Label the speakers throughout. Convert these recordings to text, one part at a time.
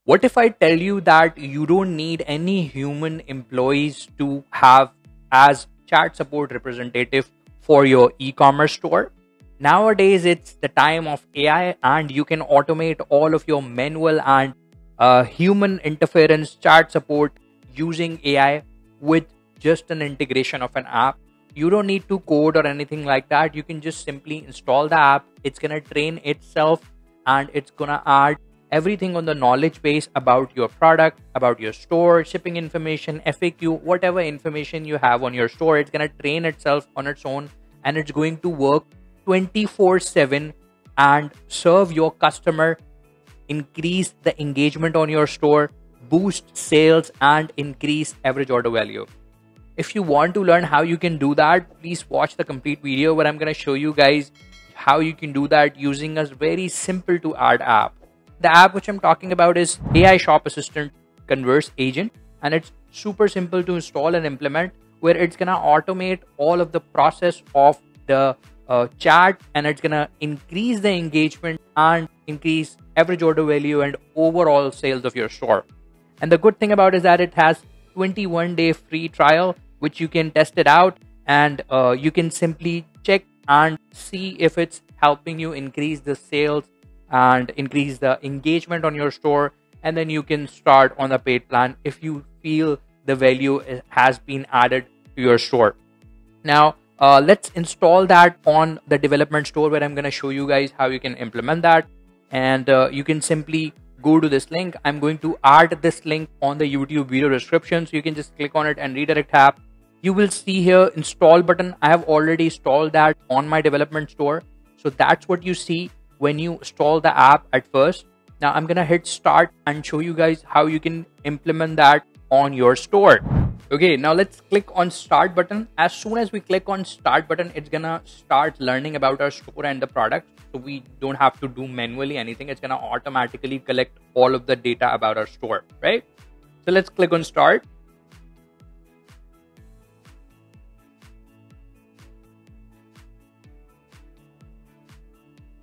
Speaker 1: What if I tell you that you don't need any human employees to have as chat support representative for your e-commerce store? Nowadays, it's the time of AI, and you can automate all of your manual and human interference chat support using AI with just an integration of an app. You don't need to code or anything like that. You can just simply install the app. It's gonna train itself, and it's gonna add everything on the knowledge base about your product, about your store, shipping information, FAQ, whatever information you have on your store. It's gonna train itself on its own, and it's going to work 24/7 and serve your customer, increase the engagement on your store, boost sales, and increase average order value. If you want to learn how you can do that, please watch the complete video where I'm going to show you guys how you can do that using a very simple to add app. The app which I'm talking about is AI Shop Assistant Conversagent, and it's super simple to install and implement, where it's going to automate all of the process of the chat, and it's going to increase the engagement and increase average order value and overall sales of your store. And the good thing about it is that it has 21-day free trial, which you can test it out, and you can simply check and see if it's helping you increase the sales and increase the engagement on your store. And then you can start on the paid plan if you feel the value has been added to your store. Now, let's install that on the development store, where I'm going to show you guys how you can implement that. And you can simply go to this link. I'm going to add this link on the YouTube video description, so you can just click on it and redirect app. You will see here install button. I have already installed that on my development store. So that's what you see when you install the app at first. Now I'm going to hit start and show you guys how you can implement that on your store. Okay, now let's click on start button. As soon as we click on start button, it's gonna start learning about our store and the product. So we don't have to do manually anything. It's gonna automatically collect all of the data about our store, right? So let's click on start.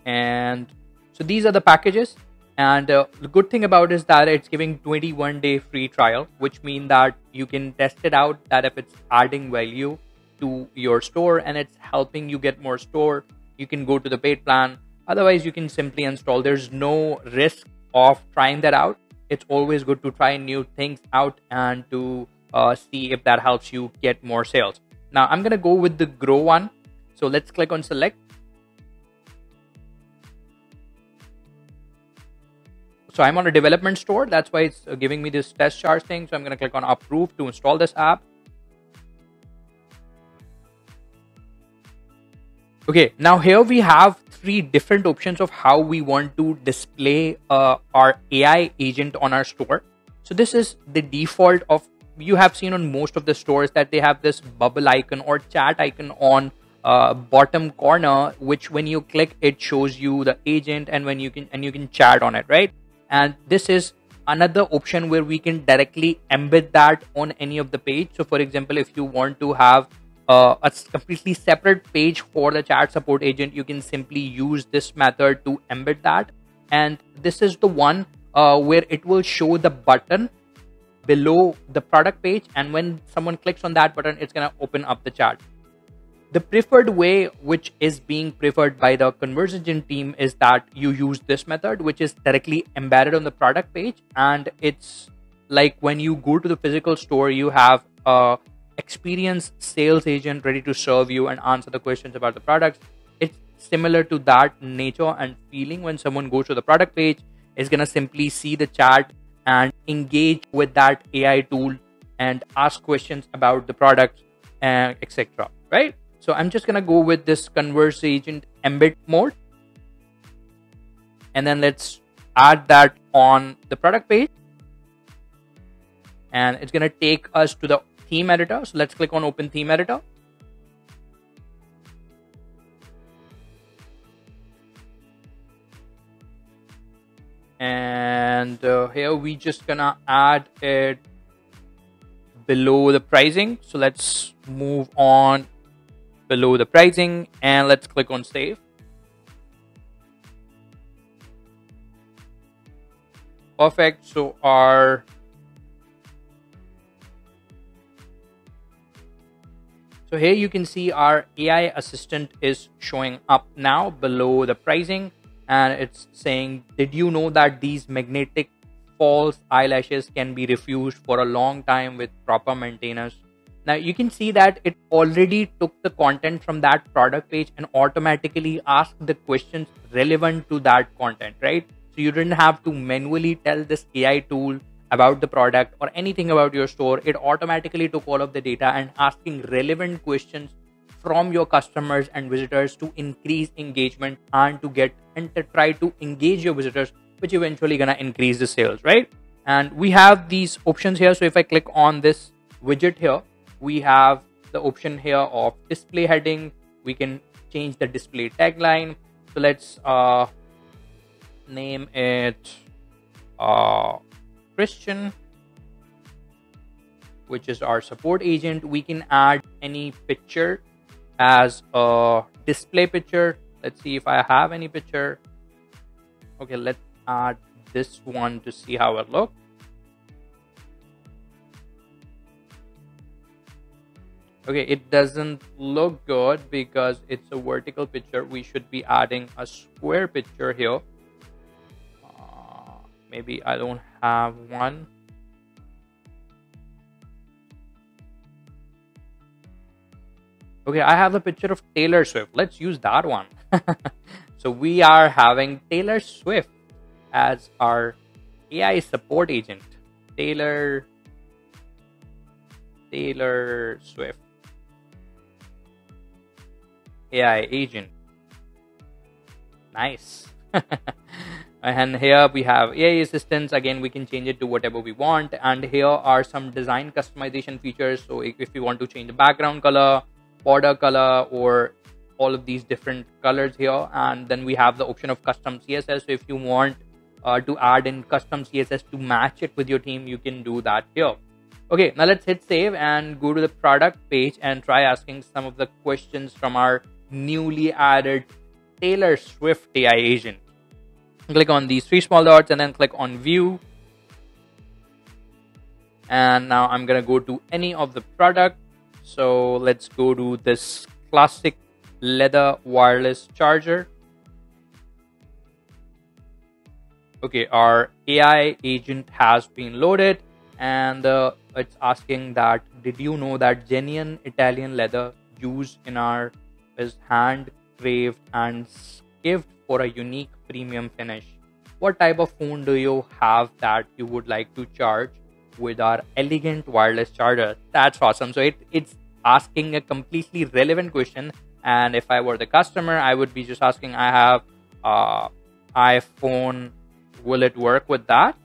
Speaker 1: And so these are the packages. And the good thing about it is that it's giving 21-day free trial, which means that you can test it out, that if it's adding value to your store and it's helping you get more store, you can go to the paid plan. Otherwise, you can simply install. There's no risk of trying that out. It's always good to try new things out and to see if that helps you get more sales. Now, I'm going to go with the grow one. So let's click on select. So I'm on a development store. That's why it's giving me this test charge thing. So I'm going to click on approve to install this app. Okay, now here we have 3 different options of how we want to display our AI agent on our store. So this is the default of, you have seen on most of the stores that they have this bubble icon or chat icon on bottom corner, which when you click, it shows you the agent and when you can chat on it, right? And this is another option where we can directly embed that on any of the page. So for example, if you want to have a completely separate page for the chat support agent, you can simply use this method to embed that. And this is the one where it will show the button below the product page. And when someone clicks on that button, it's going to open up the chat. The preferred way, which is being preferred by the Conversagent team, is that you use this method, which is directly embedded on the product page. And it's like when you go to the physical store, you have a experienced sales agent ready to serve you and answer the questions about the products. It's similar to that nature and feeling. When someone goes to the product page, is going to simply see the chat and engage with that AI tool and ask questions about the product, etc. Right? So I'm just going to go with this Conversagent embed mode. And then let's add that on the product page. And it's going to take us to the theme editor. So let's click on open theme editor. And here we just gonna add it below the pricing. So let's move on below the pricing and let's click on save. perfect. So here you can see our AI assistant is showing up now below the pricing, and it's saying, did you know that these magnetic false eyelashes can be refused for a long time with proper maintenance? Now you can see that it already took the content from that product page and automatically asked the questions relevant to that content, right? So you didn't have to manually tell this AI tool about the product or anything about your store. It automatically took all of the data and asking relevant questions from your customers and visitors to increase engagement and to try to engage your visitors, which eventually gonna increase the sales, right? And we have these options here. So if I click on this widget here, we have the option here of display heading. We can change the display tagline. So let's name it Christian, which is our support agent. We can add any picture as a display picture. Let's see if I have any picture. Okay, let's add this one to see how it looks. Okay, it doesn't look good because it's a vertical picture. We should be adding a square picture here. Maybe I don't have one. Okay, I have a picture of Taylor Swift. Let's use that one. So we are having Taylor Swift as our AI support agent. Taylor Swift AI agent. Nice. And here we have AI assistants. Again, we can change it to whatever we want. And here are some design customization features. So if you want to change the background color, border color, or all of these different colors here. And then we have the option of custom CSS. So if you want to add in custom CSS to match it with your team, you can do that here. Okay, now let's hit save and go to the product page and try asking some of the questions from our newly added Taylor Swift AI agent. Click on these three small dots and then click on view. And now I'm gonna go to any of the product. So let's go to this classic leather wireless charger. Okay, our AI agent has been loaded, and it's asking that, did you know that genuine Italian leather used in our is hand carved and skived for a unique premium finish? What type of phone do you have that you would like to charge with our elegant wireless charger? That's awesome. So it's asking a completely relevant question, and if I were the customer, I would be just asking, I have iPhone, will it work with that?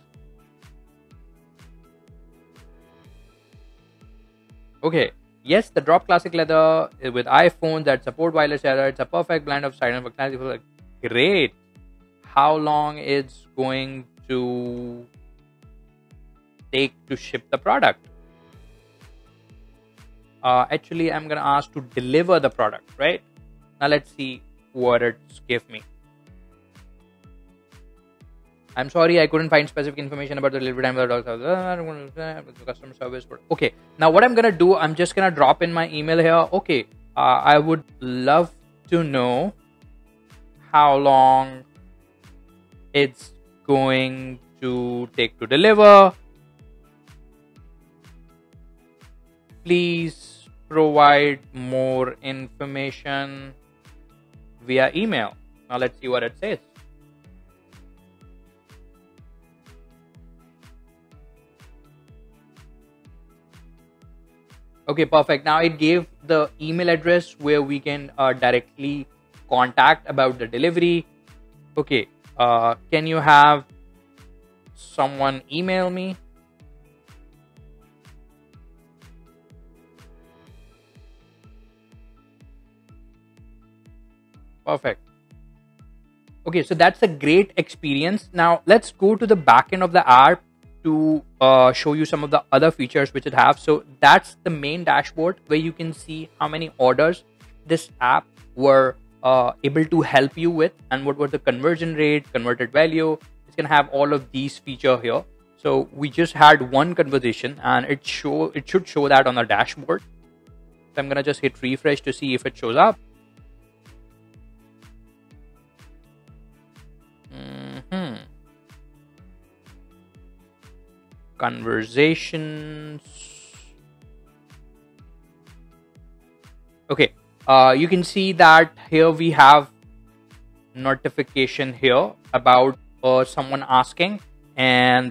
Speaker 1: Okay, yes, the drop classic leather with iPhones that support wireless charger. It's a perfect blend of style and functionality. Great. How long it's going to take to ship the product? Actually, I'm gonna ask to deliver the product, right? Now let's see what it's give me. I'm sorry, I couldn't find specific information about the delivery time of the customer service. Okay, now what I'm gonna do, I'm just gonna drop in my email here. Okay, I would love to know how long it's going to take to deliver. Please provide more information via email. Now let's see what it says. Okay, perfect. Now it gave the email address where we can directly contact about the delivery. Okay, can you have someone email me? Perfect. Okay, so that's a great experience. Now let's go to the backend of the app to show you some of the other features which it has. So that's the main dashboard where you can see how many orders this app were able to help you with, and what was the conversion rate, converted value. It's gonna have all of these feature here. So we just had one conversation, and it should show that on the dashboard. So I'm gonna just hit refresh to see if it shows up. Conversations. Okay, you can see that here we have notification here about someone asking, and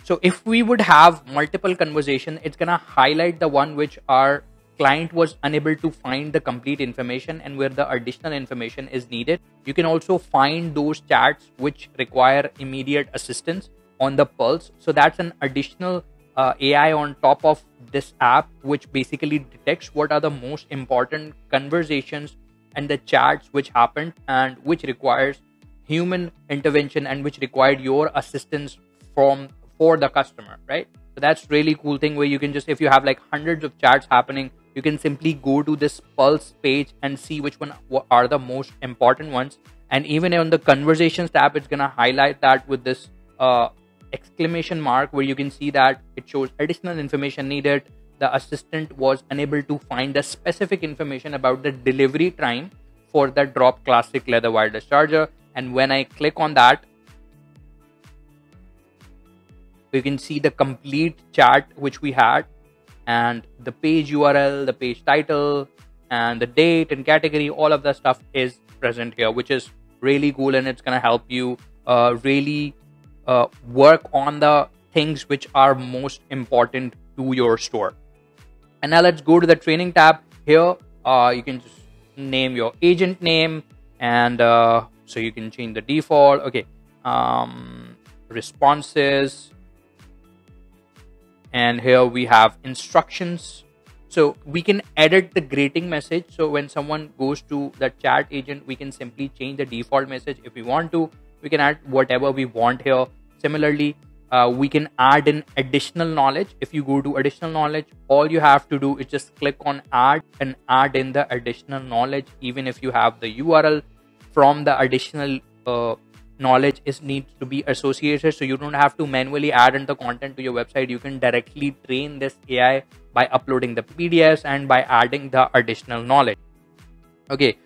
Speaker 1: so if we would have multiple conversation, it's gonna highlight the one which our client was unable to find the complete information and where the additional information is needed. You can also find those chats which require immediate assistance on the pulse. So that's an additional AI on top of this app, which basically detects what are the most important conversations and the chats which happened and which requires human intervention and which required your assistance for the customer, right? So that's really cool thing where you can just, if you have like hundreds of chats happening, you can simply go to this pulse page and see which one are the most important ones. And even on the conversations tab, it's gonna highlight that with this exclamation mark, where you can see that it shows additional information needed. The assistant was unable to find the specific information about the delivery time for the drop classic leather wireless charger. And when I click on that, you can see the complete chat which we had, and the page URL, the page title, and the date and category. All of that stuff is present here, which is really cool, and it's gonna help you really work on the things which are most important to your store. And now let's go to the training tab. Here you can just name your agent name, and so you can change the default. Okay, responses, and here we have instructions. So we can edit the greeting message. So when someone goes to the chat agent, we can simply change the default message if we want to. We can add whatever we want here. Similarly, we can add in additional knowledge. If you go to additional knowledge, all you have to do is just click on add and add in the additional knowledge. Even if you have the URL from the additional knowledge needs to be associated, so you don't have to manually add in the content to your website. You can directly train this AI by uploading the PDFs and by adding the additional knowledge. Okay,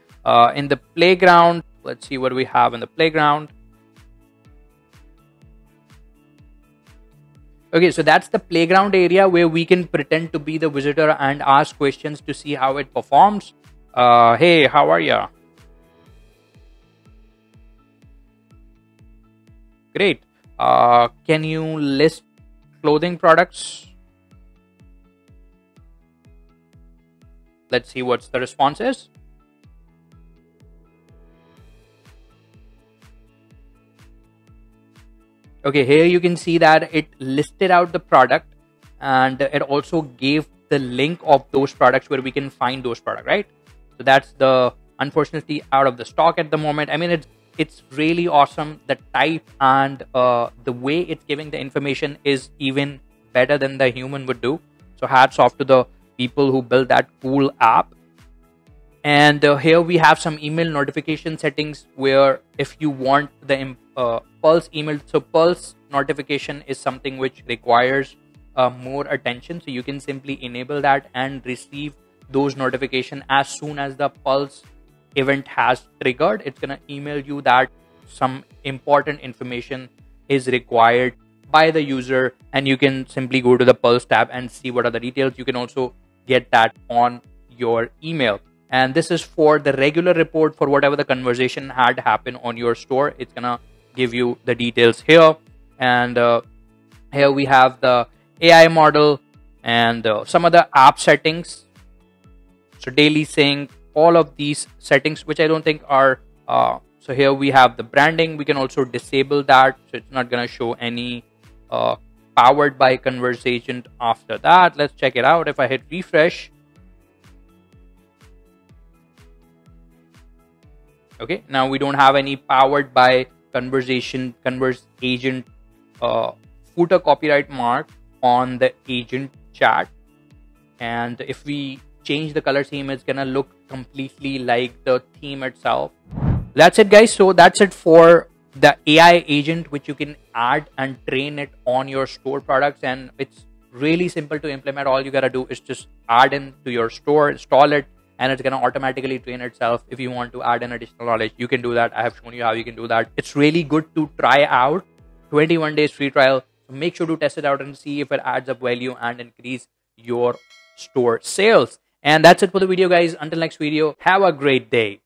Speaker 1: in the playground, let's see what we have in the playground. Okay, so that's the playground area where we can pretend to be the visitor and ask questions to see how it performs. Hey, how are you? Great. Can you list clothing products? Let's see what's the response is. Okay, here you can see that it listed out the product, and it also gave the link of those products where we can find those products, right? So that's the unfortunately out of the stock at the moment. I mean, it's really awesome. The type and the way it's giving the information is even better than the human would do. So hats off to the people who built that cool app. And here we have some email notification settings where if you want the Pulse email, so Pulse notification is something which requires more attention. So you can simply enable that and receive those notifications as soon as the Pulse event has triggered. It's gonna email you that some important information is required by the user, and you can simply go to the Pulse tab and see what are the details. You can also get that on your email. And this is for the regular report for whatever the conversation had happened on your store. It's gonna give you the details here. And here we have the AI model and some other app settings. So daily sync, all of these settings, which I don't think are, so here we have the branding. We can also disable that. So it's not gonna show any powered by Conversagent after that. Let's check it out. If I hit refresh, okay, now we don't have any powered by Conversagent footer copyright mark on the agent chat. And if we change the color theme, it's gonna look completely like the theme itself. That's it, guys. So that's it for the AI agent, which you can add and train it on your store products. And it's really simple to implement. All you got to do is just add in to your store, install it, and it's going to automatically train itself. If you want to add an additional knowledge, you can do that. I have shown you how you can do that. It's really good to try out. 21 days free trial. So make sure to test it out and see if it adds up value and increase your store sales. And that's it for the video, guys. Until next video, have a great day.